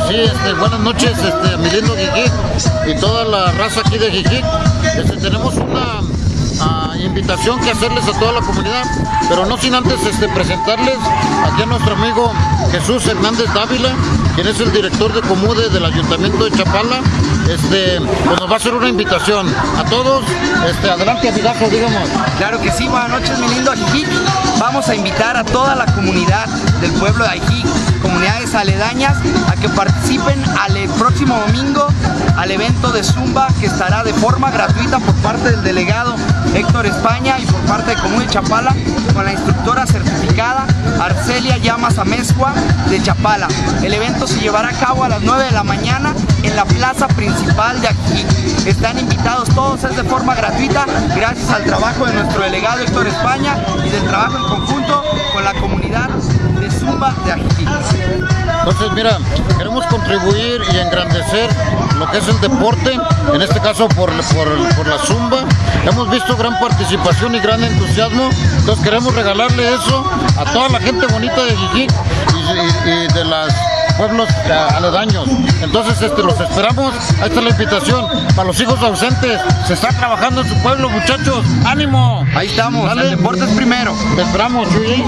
Sí, buenas noches, mi lindo Jijic y toda la raza aquí de Jijic. Tenemos una invitación que hacerles a toda la comunidad, pero no sin antes presentarles aquí a nuestro amigo Jesús Hernández Dávila, quien es el director de Comude del Ayuntamiento de Chapala. Pues nos va a hacer una invitación a todos. Adelante, amigazo, digamos. Claro que sí, buenas noches, mi lindo Jijic. Vamos a invitar a toda la comunidad del pueblo de Jijic, comunidades aledañas, a que participen el próximo domingo al evento de Zumba, que estará de forma gratuita por parte del delegado Héctor España y por parte de Comude Chapala, con la instructora certificada Arcelia Llamas Amezcua de Chapala. El evento se llevará a cabo a las 9 de la mañana en la plaza principal de Jijic. Están invitados todos, es de forma gratuita, gracias al trabajo de nuestro delegado Héctor España y del trabajo en conjunto con la comunidad de Zumba de Jijic. Entonces, mira, queremos contribuir y engrandecer lo que es el deporte, en este caso por la Zumba. Hemos visto gran participación y gran entusiasmo, entonces queremos regalarle eso a toda la gente bonita de Jijic y de los pueblos aledaños. Entonces los esperamos. Ahí está la invitación para los hijos ausentes. Se está trabajando en su pueblo, muchachos. ¡Ánimo! Ahí estamos. ¿Sale? El deporte es primero. Te esperamos, Chuy.